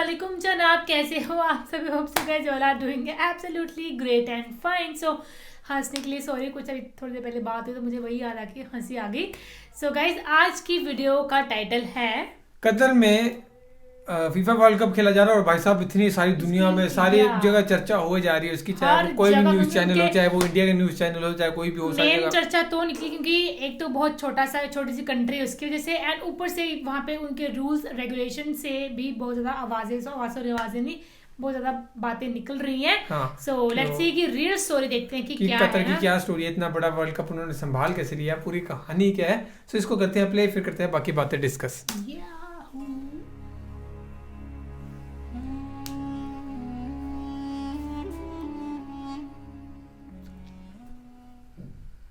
वालेकुम जनाब, कैसे हो आप सभी? Hope so guys all are doing absolutely great and fine. So हंसने के लिए सॉरी, कुछ अभी थोड़ी देर पहले बात हुई तो मुझे वही याद आ गई, हंसी आ गई। सो गाइस आज की वीडियो का टाइटल है कतर में फीफा वर्ल्ड कप खेला जा रहा है। और भाई साहब इतनी सारी दुनिया में सारी या जगह चर्चा हो जा रही है इसकी, चाहे हर वो कोई भी जगह, न्यूज़ क्योंकि चैनल हो, उनके चाहे वो इंडिया का न्यूज़ चैनल हो, चाहे कोई भी हो, सारी मेन जगह। चर्चा तो निकली क्योंकि एक तो बहुत छोटी सी कंट्री है उसकी वजह से, एंड ऊपर से वहाँ पे उनके रूल्स रेगुलेशन से भी बहुत ज़्यादा आवाज़ें नहीं, बहुत ज़्यादा बातें निकल रही हैं। हाँ, सो लेट्स सी कि रियल स्टोरी देखते हैं कि क्या कतर है की ना। क्या स्टोरी है, इतना बड़ा वर्ल्ड कप उन्होंने संभाल कैसे लिया, पूरी कहानी क्या है। सो इसको करते हैं प्ले, फिर करते हैं बाकी बातें डिस्कस।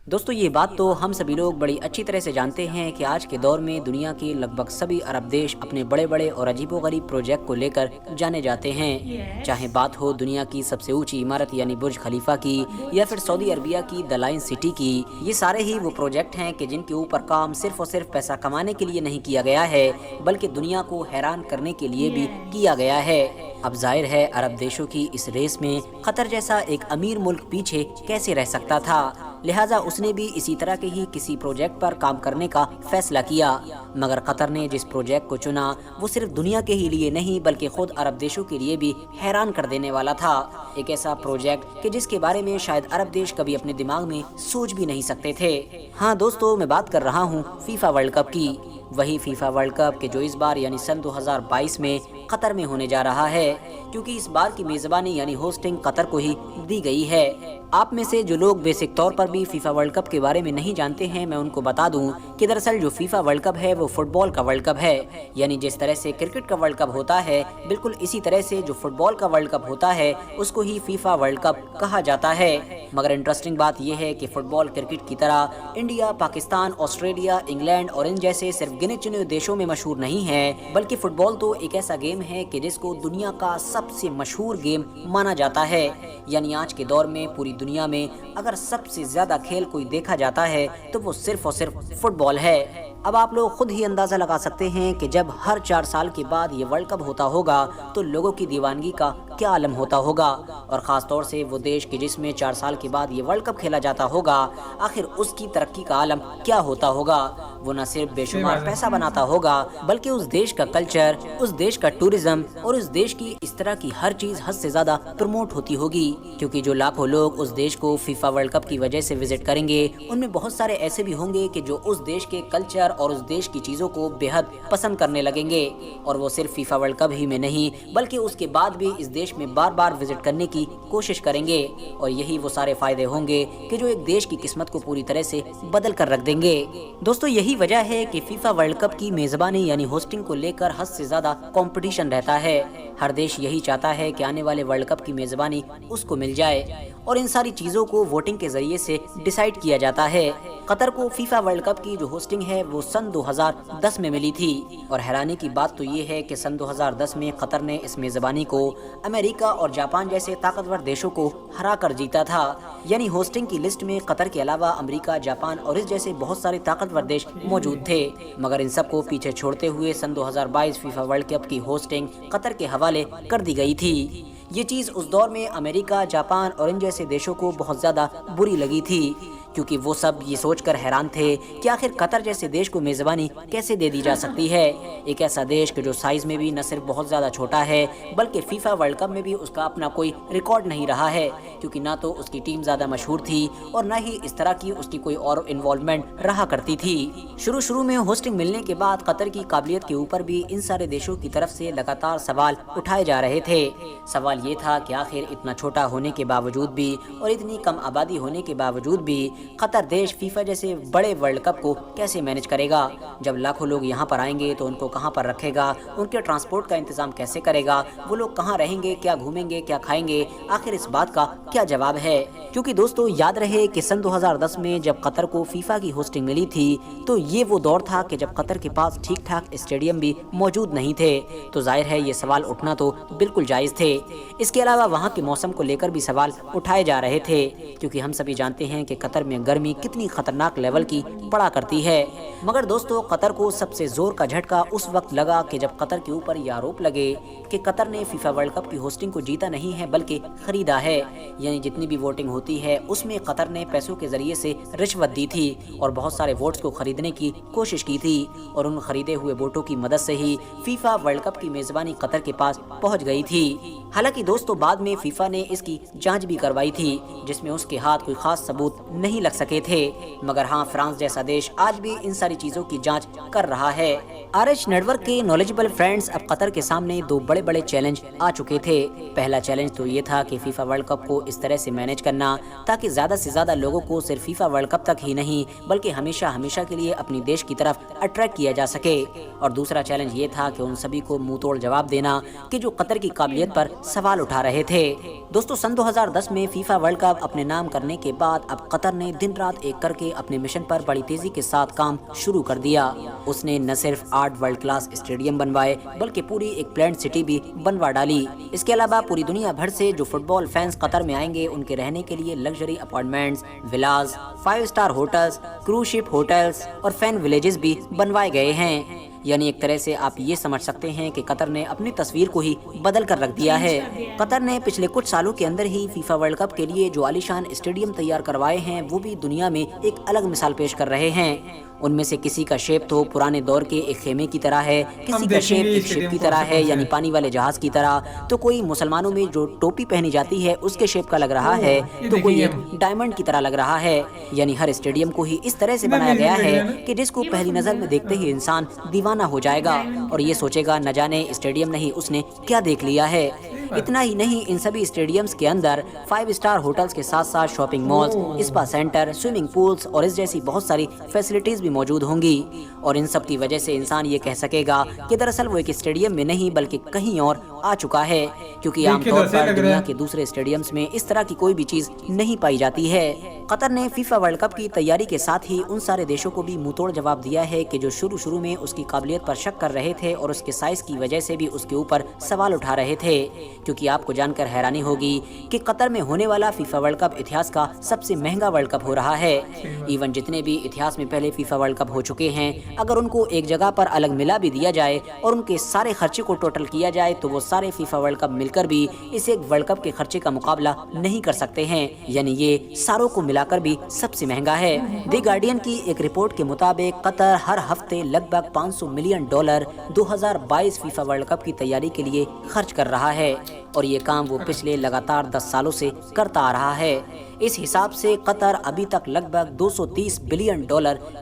दोस्तों ये बात तो हम सभी लोग बड़ी अच्छी तरह से जानते हैं कि आज के दौर में दुनिया के लगभग सभी अरब देश अपने बड़े बड़े और अजीबोगरीब प्रोजेक्ट को लेकर जाने जाते हैं। चाहे बात हो दुनिया की सबसे ऊंची इमारत यानी बुर्ज खलीफा की, या फिर सऊदी अरबिया की द लाइन सिटी की, ये सारे ही वो प्रोजेक्ट हैं कि जिनके ऊपर काम सिर्फ और सिर्फ पैसा कमाने के लिए नहीं किया गया है, बल्कि दुनिया को हैरान करने के लिए भी किया गया है। अब जाहिर है अरब देशों की इस रेस में कतर जैसा एक अमीर मुल्क पीछे कैसे रह सकता था, लिहाजा उसने भी इसी तरह के ही किसी प्रोजेक्ट पर काम करने का फैसला किया। मगर कतर ने जिस प्रोजेक्ट को चुना वो सिर्फ दुनिया के ही लिए नहीं बल्कि खुद अरब देशों के लिए भी हैरान कर देने वाला था। एक ऐसा प्रोजेक्ट कि जिसके बारे में शायद अरब देश कभी अपने दिमाग में सोच भी नहीं सकते थे। हाँ दोस्तों, मैं बात कर रहा हूँ फीफा वर्ल्ड कप की। वही फीफा वर्ल्ड कप के जो इस बार यानी सन 2022 में कतर में होने जा रहा है, क्योंकि इस बार की मेजबानी यानी होस्टिंग कतर को ही दी गई है। आप में से जो लोग बेसिक तौर पर भी फीफा वर्ल्ड कप के बारे में नहीं जानते हैं, मैं उनको बता दूं कि दरअसल जो फीफा वर्ल्ड कप है वो फुटबॉल का वर्ल्ड कप है। यानी जिस तरह से क्रिकेट का वर्ल्ड कप होता है, बिल्कुल इसी तरह से जो फुटबॉल का वर्ल्ड कप होता है उसको ही फीफा वर्ल्ड कप कहा जाता है। मगर इंटरेस्टिंग बात यह है कि फुटबॉल क्रिकेट की तरह इंडिया, पाकिस्तान, ऑस्ट्रेलिया, इंग्लैंड और इन जैसे सिर्फ गिने चुने देशों में मशहूर नहीं है, बल्कि फुटबॉल तो एक ऐसा गेम है कि जिसको दुनिया का सबसे मशहूर गेम माना जाता है। यानी आज के दौर में पूरी दुनिया में अगर सबसे ज्यादा खेल कोई देखा जाता है तो वो सिर्फ और सिर्फ फुटबॉल है। अब आप लोग खुद ही अंदाजा लगा सकते हैं कि जब हर 4 साल के बाद ये वर्ल्ड कप होता होगा तो लोगों की दीवानगी का क्या आलम होता होगा। और ख़ास तौर से वो देश कि जिसमें 4 साल के बाद ये वर्ल्ड कप खेला जाता होगा, आखिर उसकी तरक्की का आलम क्या होता होगा। वो न सिर्फ बेशुमार पैसा बनाता होगा बल्कि उस देश का कल्चर, उस देश का टूरिज्म और उस देश की इस तरह की हर चीज़ हद से ज़्यादा प्रमोट होती होगी। क्योंकि जो लाखों लोग उस देश को फीफा वर्ल्ड कप की वजह से विजिट करेंगे, उनमें बहुत सारे ऐसे भी होंगे कि जो उस देश के कल्चर और उस देश की चीज़ों को बेहद पसंद करने लगेंगे। और वो सिर्फ फीफा वर्ल्ड कप ही में नहीं बल्कि उसके बाद भी इस देश में बार बार विजिट करने की कोशिश करेंगे। और यही वो सारे फायदे होंगे कि जो एक देश की किस्मत को पूरी तरह से बदल कर रख देंगे। दोस्तों यही वजह है कि फीफा वर्ल्ड कप की मेजबानी यानी होस्टिंग को लेकर हद से ज्यादा कंपटीशन रहता है। हर देश यही चाहता है कि आने वाले वर्ल्ड कप की मेजबानी उसको मिल जाए, और इन सारी चीज़ों को वोटिंग के जरिए से डिसाइड किया जाता है। कतर को फीफा वर्ल्ड कप की जो होस्टिंग है वो सन 2010 में मिली थी। और हैरानी की बात तो ये है कि सन 2010 में कतर ने इस मेज़बानी को अमेरिका और जापान जैसे ताकतवर देशों को हरा कर जीता था। यानी होस्टिंग की लिस्ट में कतर के अलावा अमेरिका, जापान और इस जैसे बहुत सारे ताकतवर देश मौजूद थे। मगर इन सबको पीछे छोड़ते हुए सन 2022 फीफा वर्ल्ड कप की होस्टिंग कतर के हवाले कर दी गई थी। ये चीज़ उस दौर में अमेरिका, जापान और इन जैसे देशों को बहुत ज़्यादा बुरी लगी थी, क्योंकि वो सब ये सोचकर हैरान थे कि आखिर कतर जैसे देश को मेज़बानी कैसे दे दी जा सकती है। एक ऐसा देश कि जो साइज़ में भी न सिर्फ बहुत ज़्यादा छोटा है बल्कि फीफा वर्ल्ड कप में भी उसका अपना कोई रिकॉर्ड नहीं रहा है, क्योंकि ना तो उसकी टीम ज़्यादा मशहूर थी और ना ही इस तरह की उसकी कोई और इन्वॉल्वमेंट रहा करती थी। शुरू में होस्टिंग मिलने के बाद कतर की काबिलियत के ऊपर भी इन सारे देशों की तरफ से लगातार सवाल उठाए जा रहे थे। सवाल ये था कि आखिर इतना छोटा होने के बावजूद भी और इतनी कम आबादी होने के बावजूद भी कतर देश फीफा जैसे बड़े वर्ल्ड कप को कैसे मैनेज करेगा। जब लाखों लोग यहाँ पर आएंगे तो उनको कहाँ पर रखेगा, उनके ट्रांसपोर्ट का इंतजाम कैसे करेगा, वो लोग कहाँ रहेंगे, क्या घूमेंगे, क्या खाएंगे, आखिर इस बात का क्या जवाब है। क्योंकि दोस्तों याद रहे कि सन 2010 में जब कतर को फीफा की होस्टिंग मिली थी तो ये वो दौर था कि जब कतर के पास ठीक ठाक स्टेडियम भी मौजूद नहीं थे। तो जाहिर है ये सवाल उठना तो बिल्कुल जायज़ थे। इसके अलावा वहाँ के मौसम को लेकर भी सवाल उठाए जा रहे थे, क्योंकि हम सभी जानते हैं कि कतर میں گرمی کتنی خطرناک لیول کی پڑا کرتی ہے۔ مگر دوستو قطر کو سب سے زور کا جھٹکا اس وقت لگا کہ جب قطر کے اوپر یہ آروپ لگے کہ قطر نے فیفا ورلڈ کپ کی ہوسٹنگ کو جیتا نہیں ہے بلکہ خریدا ہے، یعنی جتنی بھی ووٹنگ ہوتی ہے اس میں قطر نے پیسوں کے ذریعے سے رشوت دی تھی اور بہت سارے ووٹس کو خریدنے کی کوشش کی تھی، اور ان خریدے ہوئے ووٹوں کی مدد سے ہی فیفا ورلڈ کپ کی میزبانی قطر کے پاس پہنچ گئی تھی۔ حالانکہ دوستو بعد میں فیفا نے اس کی جانچ بھی کروائی تھی جس میں اس کے ہاتھ کوئی خاص ثبوت نہیں لگ سکے تھے، مگر ہاں فرانس جیسا دیش آج بھی ان ساری چیزوں کی جانچ کر رہا ہے۔ RH نیٹورک کے نالجبل فرینڈز اب قطر کے سامنے دو بڑے بڑے چیلنج آ چکے تھے۔ پہلا چیلنج تو یہ تھا کہ فیفا ورلڈ کپ کو اس طرح سے مینیج کرنا تاکہ زیادہ سے زیادہ لوگوں کو صرف فیفا ورلڈ کپ تک ہی نہیں بلکہ ہمیشہ کے لیے اپنی دیش کی طرف اٹریکٹ کیا جا سکے، اور دوسرا چیلنج یہ تھا کہ ان سبھی کو منہ توڑ جواب دینا کہ جو قطر کی قابلیت پر سوال اٹھا رہے تھے۔ دوستو سن 2010 میں فیفا ورلڈ کپ اپنے نام کرنے کے بعد اب قطر نے دن رات ایک کر کے اپنے مشن پر بڑی تیزی کے ساتھ کام شروع کر دیا۔ اس نے نہ صرف 8 ورلڈ کلاس اسٹیڈیم بنوائے بلکہ پوری ایک پلانٹ سٹی بھی بنوا ڈالی۔ اس کے علاوہ پوری دنیا بھر سے جو فٹ بال فینس قطر میں آئیں گے ان کے رہنے کے لیے luxury apartments, villas, 5 star hotels, cruise ship hotels اور فین ولیجز بھی بنوائے گئے ہیں۔ یعنی ایک طرح سے آپ یہ سمجھ سکتے ہیں کہ قطر نے اپنی تصویر کو ہی بدل کر رکھ دیا ہے۔ قطر نے پچھلے کچھ سالوں کے اندر ہی فیفا ورلڈ کپ کے لیے جو عالیشان اسٹیڈیم تیار کروائے ہیں وہ بھی دنیا میں ایک الگ مثال پیش کر رہے ہیں۔ ان میں سے کسی کا شیپ تو پرانے دور کے ایک خیمے کی طرح ہے، کسی کا شیپ ایک شپ کی طرح ہے یعنی پانی والے جہاز کی طرح، تو کوئی مسلمانوں میں جو ٹوپی پہنی جاتی ہے اس کے شیپ کا لگ رہا ہے، تو کوئی ایک ڈائمنڈ کی طرح لگ رہا ہے۔ یعنی ہر اسٹیڈیم کو ہی اس طرح سے بنایا گیا ہے کہ جس کو پہلی نظر میں دیکھتے ہی انسان دیوانہ ہو جائے گا اور یہ سوچے گا نہ جانے اسٹیڈیم نہیں اس نے کیا دیکھ لیا ہے۔ اتنا ہی نہیں، ان سبھی اسٹیڈیمز کے اندر 5 اسٹار ہوٹلز کے ساتھ ساتھ shopping malls, spa centre, swimming pools اور اس جیسی بہت ساری فیسلٹیز بھی موجود ہوں گی، اور ان سب کی وجہ سے انسان یہ کہہ سکے گا کہ دراصل وہ ایک اسٹیڈیم میں نہیں بلکہ کہیں اور آ چکا ہے، کیونکہ عام طور پر دنیا کے دوسرے اسٹیڈیمز میں اس طرح کی کوئی بھی چیز نہیں پائی جاتی ہے۔ قطر نے فیفا ورلڈ کپ کی تیاری کے ساتھ ہی ان سارے دیشوں کو بھی منہ توڑ جواب دیا ہے کہ جو شروع میں اس کی قابلیت پر شک کر رہے تھے اور اس کے سائز کی وجہ سے بھی اس کے اوپر سوال اٹھا رہے تھے، کیونکہ آپ کو جان کر حیرانی ہوگی کہ قطر میں ہونے والا فیفا ورلڈ کپ اتہاس کا سب سے مہنگا ورلڈ کپ ہو رہا ہے۔ ایون جتنے بھی اتہاس میں پہلے فیفا ورلڈ کپ ہو چکے ہیں، اگر ان کو ایک جگہ پر الگ ملا بھی دیا جائے اور ان کے سارے خرچے کو ٹوٹل کیا جائے تو وہ سارے فیفا ورلڈ کپ مل کر بھی اس ایک ورلڈ کپ کے خرچے کا مقابلہ نہیں کر سکتے ہیں، یعنی یہ ساروں کو ملا کر بھی سب سے مہنگا ہے۔ دی گارڈین کی ایک رپورٹ کے مطابق قطر ہر ہفتے لگ بھگ $500 ملین 2022 فیفا ورلڈ کپ کی تیاری کے لیے خرچ کر رہا ہے، اور یہ کام وہ پچھلے لگاتار 10 سالوں سے کرتا آ رہا ہے۔ اس حساب سے قطر ابھی تک لگ بھگ $230 بلین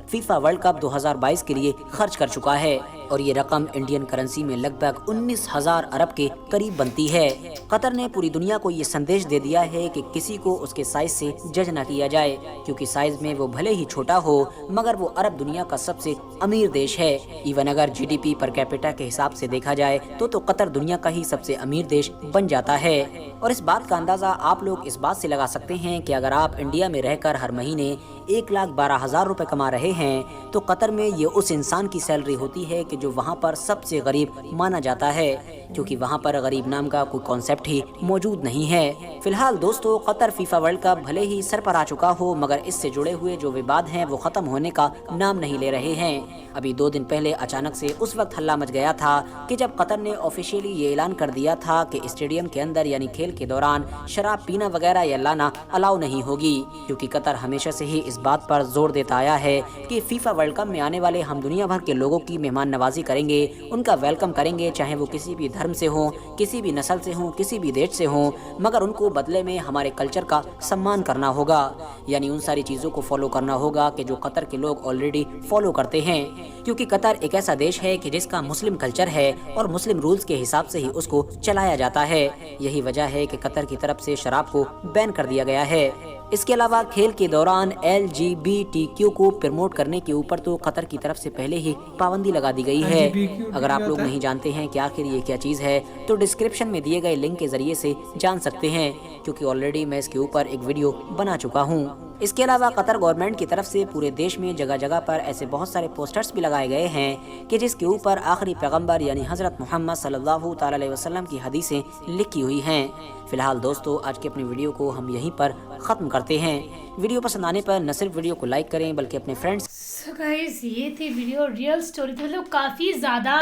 فیفا ورلڈ کپ 2022 کے لیے خرچ کر چکا ہے، اور یہ رقم انڈین کرنسی میں لگ بھگ 19,000 ارب کے قریب بنتی ہے۔ قطر نے پوری دنیا کو یہ سندیش دے دیا ہے کہ کسی کو اس کے سائز سے جج نہ کیا جائے، کیونکہ سائز میں وہ بھلے ہی چھوٹا ہو مگر وہ عرب دنیا کا سب سے امیر دیش ہے۔ ایون اگر GDP پر کیپیٹا کے حساب سے دیکھا جائے تو قطر دنیا کا ہی سب سے امیر دیش بن جاتا ہے، اور اس بات کا اندازہ آپ لوگ اس بات سے لگا سکتے ہیں کہ اگر آپ انڈیا میں رہ کر ہر مہینے 1,12,000 روپے کما رہے ہیں تو قطر میں یہ اس انسان کی سیلری ہوتی ہے کہ جو وہاں پر سب سے غریب مانا جاتا ہے، کیونکہ وہاں پر غریب نام کا کوئی کانسیپٹ ہی موجود نہیں ہے۔ فی الحال دوستو قطر فیفا ورلڈ کپ بھلے ہی سر پر آ چکا ہو مگر اس سے جڑے ہوئے جو وباد ہیں وہ ختم ہونے کا نام نہیں لے رہے ہیں۔ ابھی 2 دن پہلے اچانک سے اس وقت ہلہ مچ گیا تھا کہ جب قطر نے آفیشیلی یہ اعلان کر دیا تھا کہ اسٹیڈیم کے اندر یعنی کھیل کے دوران شراب پینا وغیرہ یا لانا الاؤ نہیں ہوگی، کیونکہ قطر ہمیشہ سے ہی اس بات پر زور دیتا آیا ہے کہ فیفا ورلڈ کپ میں آنے والے ہم دنیا بھر کے لوگوں کی مہمان نوازی کریں گے، ان کا ویلکم کریں گے، چاہے وہ کسی بھی دھرم سے ہوں، کسی بھی نسل سے ہوں، کسی بھی دیش سے ہوں، مگر ان کو بدلے میں ہمارے کلچر کا سمان کرنا ہوگا، یعنی ان ساری چیزوں کو فالو کرنا ہوگا کہ جو قطر کے لوگ آلریڈی فالو کرتے ہیں، کیونکہ قطر ایک ایسا دیش ہے کہ جس کا مسلم کلچر ہے اور مسلم رولز کے حساب سے ہی اس کو چلایا جاتا ہے۔ یہی وجہ ہے کہ قطر کی طرف سے شراب کو بین کر دیا گیا ہے۔ اس کے علاوہ کھیل کے دوران LGBTQ کو پروموٹ کرنے کے اوپر تو قطر کی طرف سے پہلے ہی پابندی لگا دی گئی ہے۔ اگر آپ لوگ نہیں جانتے ہیں کہ آخر یہ کیا چیز ہے تو ڈسکرپشن میں دیے گئے لنک کے ذریعے سے جان سکتے ہیں، کیونکہ آلریڈی میں اس کے اوپر ایک ویڈیو بنا چکا ہوں۔ اس کے علاوہ قطر گورنمنٹ کی طرف سے پورے دیش میں جگہ جگہ پر ایسے بہت سارے پوسٹرز بھی لگائے گئے ہیں کہ جس کے اوپر آخری پیغمبر یعنی حضرت محمد صلی اللہ تعالی علیہ وسلم کی حدیثیں لکھی ہوئی ہیں۔ فی الحال دوستو آج کی اپنی ویڈیو کو ہم یہیں پر ختم کرتے ہیں۔ वीडियो पसंद आने पर न सिर्फ वीडियो को लाइक करें बल्कि अपने फ्रेंड्स। सो गाइस ये थी वीडियो, रियल स्टोरी थी, मतलब काफ़ी ज़्यादा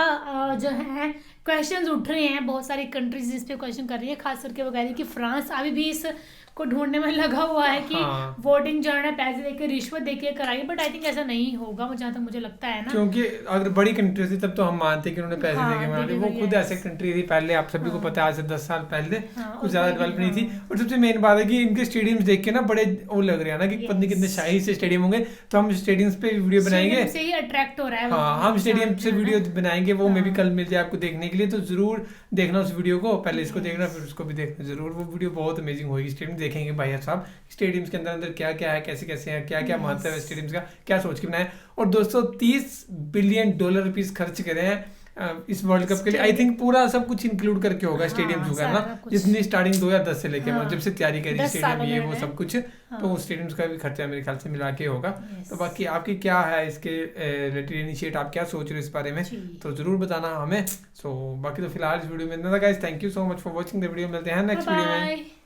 जो है क्वेश्चंस उठ रहे हैं, बहुत सारी कंट्रीज इस पे क्वेश्चन कर रही है, खास करके वो कह रही है कि फ्रांस अभी भी इस को ढूंढने में लगा हुआ है कि वोटिंग जो है पैसे देके रिश्वत देके कराई, बट आई थिंक ऐसा नहीं होगा जहाँ तक मुझे लगता है ना, क्योंकि अगर बड़ी कंट्री थी तब तो हम मानते कि उन्होंने पैसे देके बना ली, वो खुद ऐसे कंट्री थी पहले, आप सभी को पता है आज से 10 साल पहले कुछ ज्यादा डेवलप नहीं थी। और सबसे मेन बात है कि इनके स्टेडियम्स देख के ना बड़े वो लग रहे हैं ना कि पता नहीं कितने शाही से स्टेडियम होंगे, तो हम स्टेडियम्स पे वीडियो बनाएंगे, से ही अट्रैक्ट हो रहा है। हाँ हम स्टेडियम से वीडियो बनाएंगे, वो मे भी कल मिल जाए आपको देखने के लिए, तो जरूर देखना उस वीडियो को, पहले इसको देखना फिर उसको भी देखना जरूर, वो वीडियो बहुत अमेजिंग होगी। स्टेडियम देखेंगे भाई साहब स्टेडियम्स के अंदर क्या क्या है, कैसे कैसे है, क्या क्या महत्व है स्टेडियम्स का, क्या सोच के बनाए। और दोस्तों $30 बिलियन खर्च करे हैं इस वर्ल्ड कप के लिए, आई थिंक पूरा सब कुछ इंक्लूड करके होगा स्टेडियम होगा ना, जिसने स्टार्टिंग 2010 से लेके जब से तैयारी करी स्टेडियम ये वो सब कुछ, तो स्टेडियम्स का भी खर्चा मेरे ख्याल से मिला के होगा। तो बाकी आपकी क्या है इसके रिलेटेड इनिशिएट, आप क्या सोच रहे हो इस बारे में, तो जरूर बताना हमें। सो बाकी तो फिलहाल इस वीडियो में इतना था guys, thank you so much for watching the video, मिलते हैं नेक्स्ट वीडियो में।